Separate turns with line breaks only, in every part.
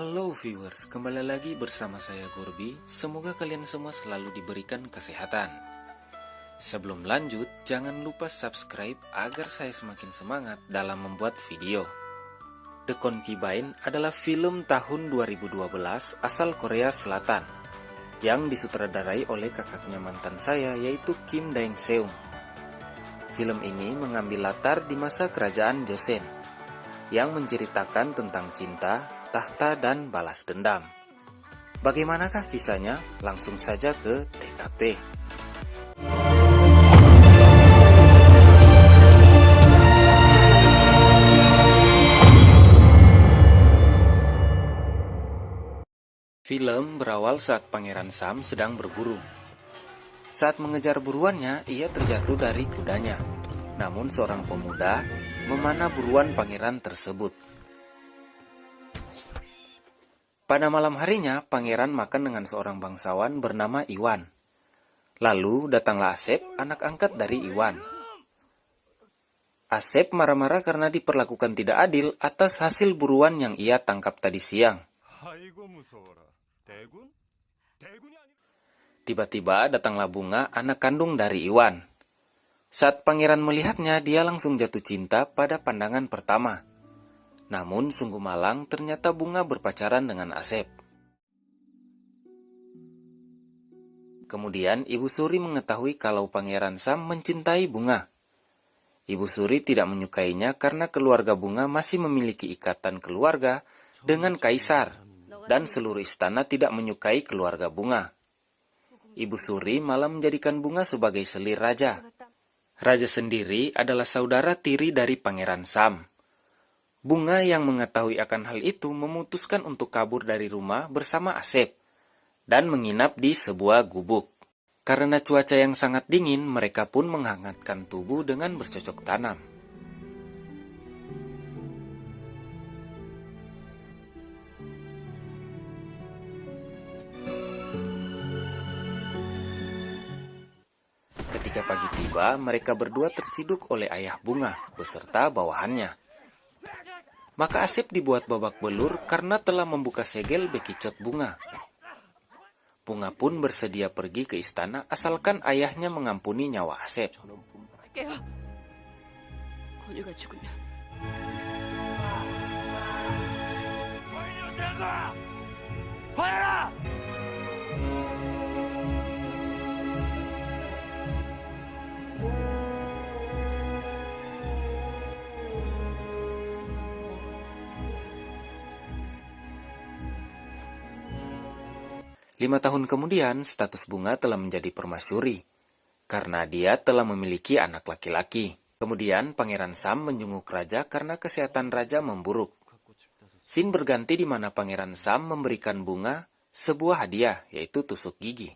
Halo viewers, kembali lagi bersama saya Gorbi. Semoga kalian semua selalu diberikan kesehatan. Sebelum lanjut, jangan lupa subscribe agar saya semakin semangat dalam membuat video. The Concubine adalah film tahun 2012 asal Korea Selatan yang disutradarai oleh kakaknya mantan saya, yaitu Kim Daeng-seung. Film ini mengambil latar di masa kerajaan Joseon yang menceritakan tentang cinta, tahta, dan balas dendam. Bagaimanakah kisahnya? Langsung saja ke TKP. Film berawal saat Pangeran Sam sedang berburu. Saat mengejar buruannya, ia terjatuh dari kudanya. Namun seorang pemuda memanah buruan pangeran tersebut. Pada malam harinya, pangeran makan dengan seorang bangsawan bernama Iwan. Lalu datanglah Asep, anak angkat dari Iwan. Asep marah-marah karena diperlakukan tidak adil atas hasil buruan yang ia tangkap tadi siang. Tiba-tiba datanglah Bunga, anak kandung dari Iwan. Saat pangeran melihatnya, dia langsung jatuh cinta pada pandangan pertama. Namun sungguh malang, ternyata Bunga berpacaran dengan Asep. Kemudian Ibu Suri mengetahui kalau Pangeran Sam mencintai Bunga. Ibu Suri tidak menyukainya karena keluarga Bunga masih memiliki ikatan keluarga dengan Kaisar, dan seluruh istana tidak menyukai keluarga Bunga. Ibu Suri malah menjadikan Bunga sebagai selir raja. Raja sendiri adalah saudara tiri dari Pangeran Sam. Bunga yang mengetahui akan hal itu memutuskan untuk kabur dari rumah bersama Asep dan menginap di sebuah gubuk. Karena cuaca yang sangat dingin, mereka pun menghangatkan tubuh dengan bercocok tanam. Ketika pagi tiba, mereka berdua terciduk oleh ayah Bunga beserta bawahannya. Maka Asep dibuat babak belur karena telah membuka segel bekicot Bunga. Bunga pun bersedia pergi ke istana asalkan ayahnya mengampuni nyawa Asep. Lima tahun kemudian, status Bunga telah menjadi permasyuri, karena dia telah memiliki anak laki-laki. Kemudian, Pangeran Sam menjenguk raja karena kesehatan raja memburuk. Scene berganti di mana Pangeran Sam memberikan Bunga sebuah hadiah, yaitu tusuk gigi.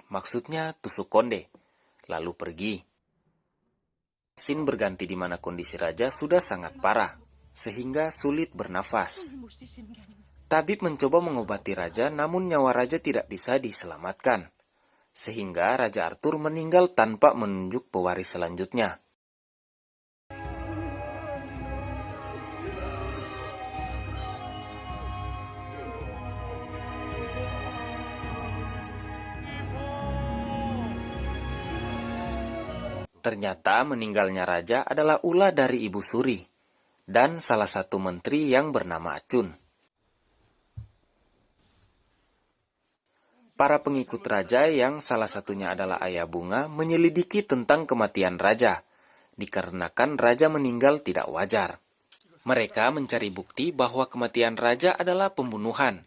Maksudnya tusuk konde, lalu pergi. Scene berganti di mana kondisi raja sudah sangat parah, sehingga sulit bernafas. Tabib mencoba mengobati raja, namun nyawa raja tidak bisa diselamatkan. Sehingga Raja Arthur meninggal tanpa menunjuk pewaris selanjutnya. Ternyata meninggalnya raja adalah ulah dari Ibu Suri dan salah satu menteri yang bernama Acun. Para pengikut raja yang salah satunya adalah ayah Bunga menyelidiki tentang kematian raja, dikarenakan raja meninggal tidak wajar. Mereka mencari bukti bahwa kematian raja adalah pembunuhan.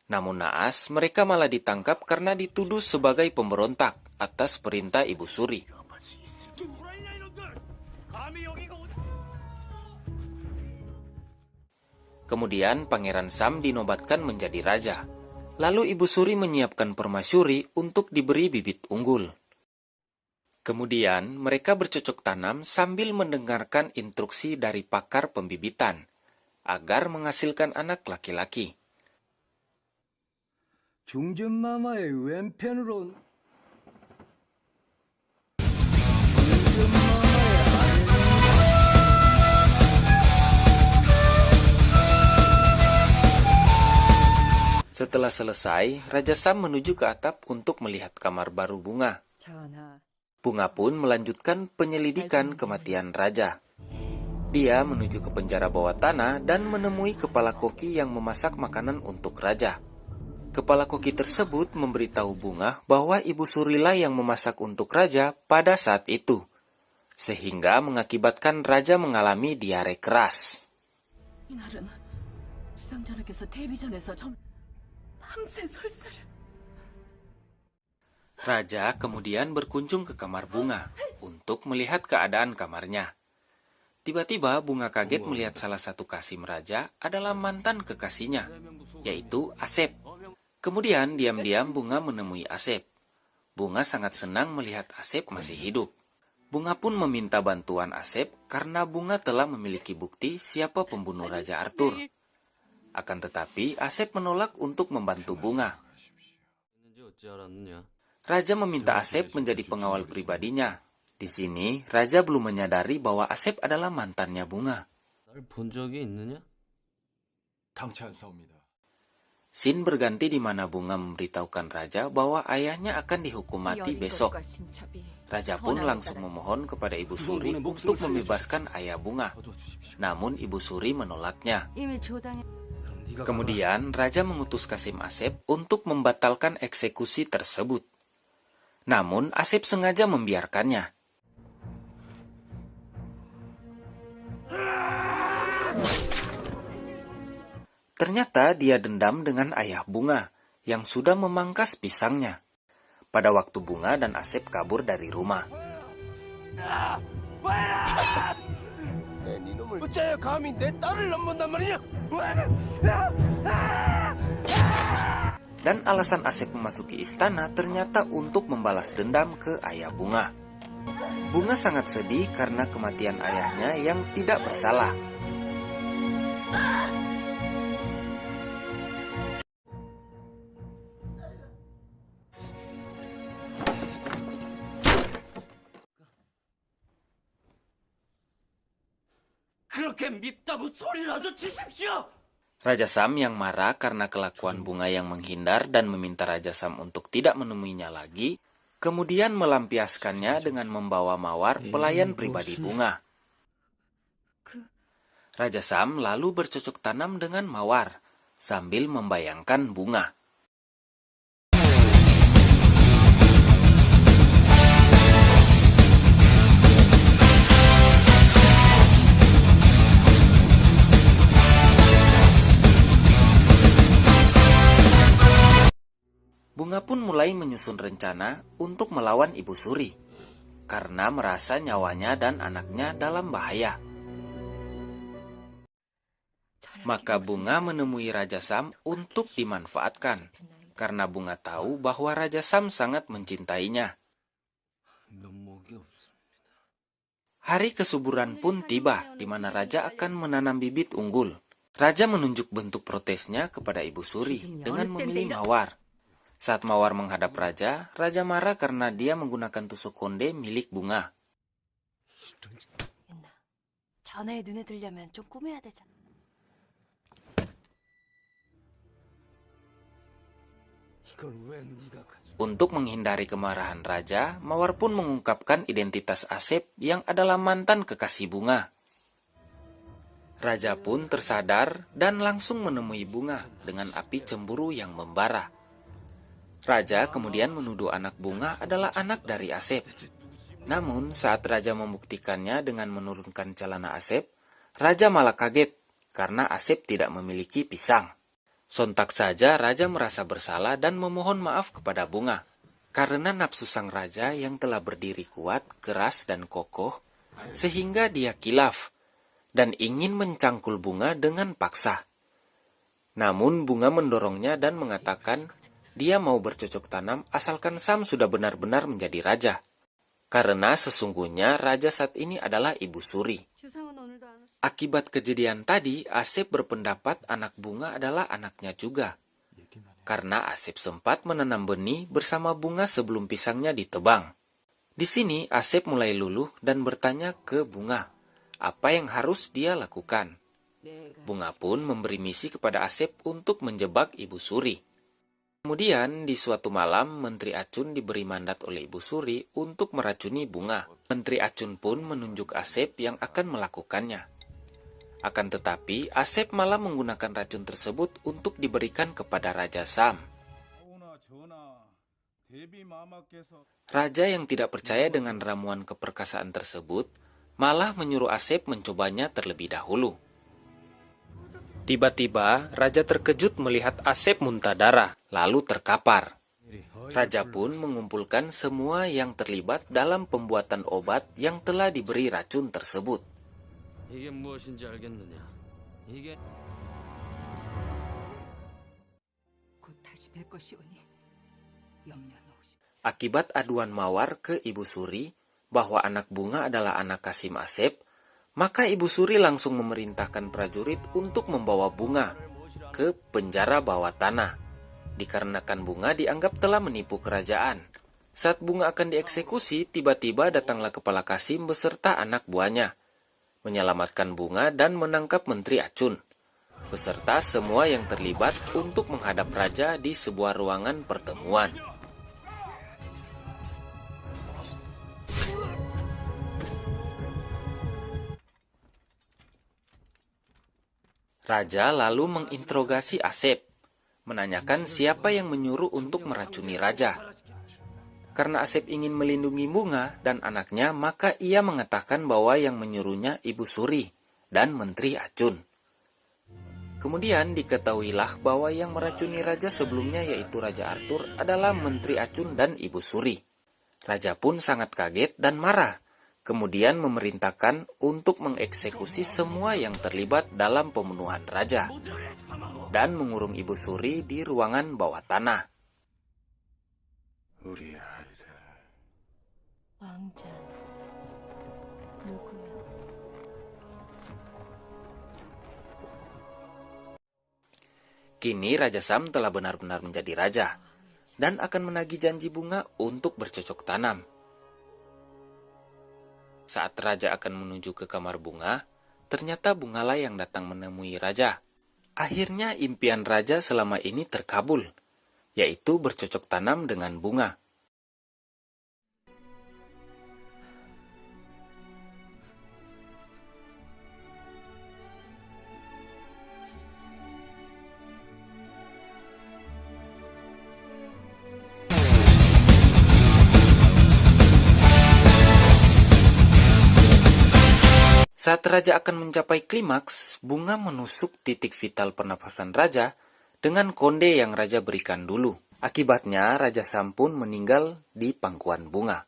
Namun naas, mereka malah ditangkap karena dituduh sebagai pemberontak atas perintah Ibu Suri. Kemudian Pangeran Sam dinobatkan menjadi raja. Lalu Ibu Suri menyiapkan permasyuri untuk diberi bibit unggul. Kemudian mereka bercocok tanam sambil mendengarkan instruksi dari pakar pembibitan agar menghasilkan anak laki-laki.
중전마마의 왼편으로
Setelah selesai, Raja Sam menuju ke atap untuk melihat kamar baru Bunga.
전하,
Bunga pun melanjutkan penyelidikan kematian raja. Dia menuju ke penjara bawah tanah dan menemui kepala koki yang memasak makanan untuk raja. Kepala koki tersebut memberitahu Bunga bahwa Ibu Surilah yang memasak untuk raja pada saat itu, sehingga mengakibatkan raja mengalami diare keras.
이날은 주상전하께서 데뷔전에서 밤새 설사를.
Raja kemudian berkunjung ke kamar Bunga untuk melihat keadaan kamarnya. Tiba-tiba Bunga kaget melihat salah satu kasim raja adalah mantan kekasihnya, yaitu Asep. Kemudian diam-diam Bunga menemui Asep. Bunga sangat senang melihat Asep masih hidup. Bunga pun meminta bantuan Asep karena Bunga telah memiliki bukti siapa pembunuh Raja Arthur. Akan tetapi Asep menolak untuk membantu Bunga. Raja meminta Asep menjadi pengawal pribadinya. Di sini, Raja belum menyadari bahwa Asep adalah mantannya Bunga.
날 본 적이 있느냐?
당치 않사옵니다.
Scene berganti di mana Bunga memberitahukan Raja bahwa ayahnya akan dihukum mati besok. Raja pun langsung memohon kepada Ibu Suri untuk membebaskan ayah Bunga. Namun Ibu Suri menolaknya.
이미 조당에
Kemudian Raja mengutus Kasim Asep untuk membatalkan eksekusi tersebut. Namun Asep sengaja membiarkannya. Ternyata dia dendam dengan ayah Bunga yang sudah memangkas pisangnya pada waktu Bunga dan Asep kabur dari rumah.
어째야 감히 내 딸을 넘본단 말이냐?
Dan alasan Asep memasuki istana ternyata untuk membalas dendam ke ayah Bunga. Bunga sangat sedih karena kematian ayahnya yang tidak bersalah.
그렇게 밉다고 소리라도 치십시오!
Raja Sam yang marah karena kelakuan Bunga yang menghindar dan meminta Raja Sam untuk tidak menemuinya lagi, kemudian melampiaskannya dengan membawa mawar pelayan pribadi Bunga. Raja Sam lalu bercocok tanam dengan mawar sambil membayangkan Bunga. Bunga pun mulai menyusun rencana untuk melawan Ibu Suri karena merasa nyawanya dan anaknya dalam bahaya. Maka Bunga menemui Raja Sam untuk dimanfaatkan karena Bunga tahu bahwa Raja Sam sangat mencintainya.
면목이 없습니다.
Hari kesuburan pun tiba di mana Raja akan menanam bibit unggul. Raja menunjuk bentuk protesnya kepada Ibu Suri dengan memilih mawar. Saat mawar menghadap Raja, Raja marah karena dia menggunakan tusuk konde milik Bunga.
있나? 전하의 눈에 들려면 좀 꾸며야 되잖아.
이걸 왜 네가 가져?
Untuk menghindari kemarahan Raja, Mawar pun mengungkapkan identitas Asep yang adalah mantan kekasih Bunga. Raja pun tersadar dan langsung menemui Bunga dengan api cemburu yang membara. Raja kemudian menuduh anak Bunga adalah anak dari Asep. Namun saat Raja membuktikannya dengan menurunkan celana Asep, Raja malah kaget karena Asep tidak memiliki pisang. Sontak saja Raja merasa bersalah dan memohon maaf kepada Bunga. Karena nafsu sang Raja yang telah berdiri kuat, keras, dan kokoh, sehingga dia kilaf dan ingin mencangkul Bunga dengan paksa. Namun Bunga mendorongnya dan mengatakan dia mau bercocok tanam asalkan Sam sudah benar-benar menjadi raja. Karena sesungguhnya raja saat ini adalah Ibu Suri.
주상은 오늘도 안 오시.
Akibat kejadian tadi, Asep berpendapat anak Bunga adalah anaknya juga. Karena Asep sempat menanam benih bersama Bunga sebelum pisangnya ditebang. Di sini Asep mulai luluh dan bertanya ke Bunga, apa yang harus dia lakukan. Bunga pun memberi misi kepada Asep untuk menjebak Ibu Suri. Kemudian di suatu malam Menteri Acun diberi mandat oleh Ibu Suri untuk meracuni Bunga. Menteri Acun pun menunjuk Asep yang akan melakukannya. Akan tetapi Asep malah menggunakan racun tersebut untuk diberikan kepada Raja Sam. Raja yang tidak percaya dengan ramuan keperkasaan tersebut malah menyuruh Asep mencobanya terlebih dahulu. Tiba-tiba, Raja terkejut melihat Asep muntah darah, lalu terkapar. Raja pun mengumpulkan semua yang terlibat dalam pembuatan obat yang telah diberi racun tersebut.
이게 무엇인지 알겠느냐? 이게
곧 다시 뵐 것이오니 염려 놓으시.
Akibat aduan Mawar ke Ibu Suri bahwa anak Bunga adalah anak Kasim Asep, maka Ibu Suri langsung memerintahkan prajurit untuk membawa Bunga ke penjara bawah tanah, dikarenakan Bunga dianggap telah menipu kerajaan. Saat Bunga akan dieksekusi, tiba-tiba datanglah kepala Kasim beserta anak buahnya, menyelamatkan Bunga dan menangkap Menteri Acun, beserta semua yang terlibat untuk menghadap Raja di sebuah ruangan pertemuan. Raja lalu menginterogasi Asep, menanyakan siapa yang menyuruh untuk meracuni Raja. Karena Asep ingin melindungi Bunga dan anaknya, maka ia mengatakan bahwa yang menyuruhnya Ibu Suri dan Menteri Acun. Kemudian diketahuilah bahwa yang meracuni Raja sebelumnya yaitu Raja Arthur adalah Menteri Acun dan Ibu Suri. Raja pun sangat kaget dan marah. Kemudian memerintahkan untuk mengeksekusi semua yang terlibat dalam pembunuhan Raja dan mengurung Ibu Suri di ruangan bawah tanah.
왕자 누구야?
Kini Raja Sam telah benar-benar menjadi raja dan akan menagih janji Bunga untuk bercocok tanam. Saat Raja akan menuju ke kamar Bunga, ternyata Bungalah yang datang menemui Raja. Akhirnya impian Raja selama ini terkabul, yaitu bercocok tanam dengan Bunga. Saat Raja akan mencapai klimaks, Bunga menusuk titik vital pernafasan Raja dengan konde yang Raja berikan dulu. Akibatnya, Raja Sam pun meninggal di pangkuan Bunga.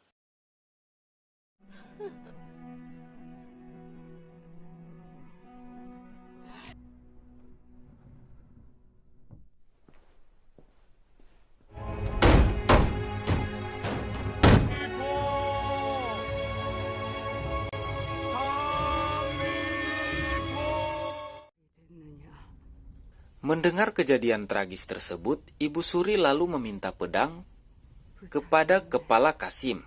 Mendengar kejadian tragis tersebut, Ibu Suri lalu meminta pedang kepada kepala Kasim.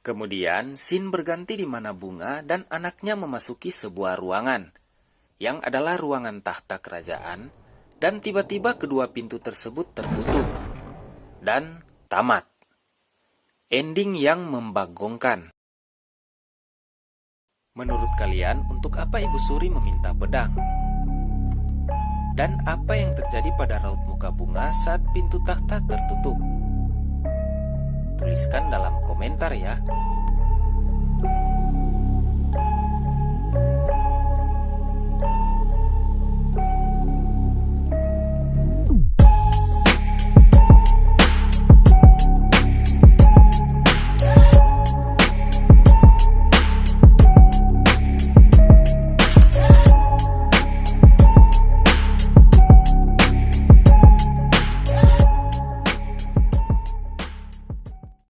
Kemudian, scene berganti di mana Bunga dan anaknya memasuki sebuah ruangan, yang adalah ruangan tahta kerajaan, dan tiba-tiba kedua pintu tersebut tertutup. Dan tamat. Ending yang membagongkan. Menurut kalian, untuk apa Ibu Suri meminta pedang? Dan apa yang terjadi pada raut muka Bunga saat pintu tahta tertutup? Tuliskan dalam komentar ya.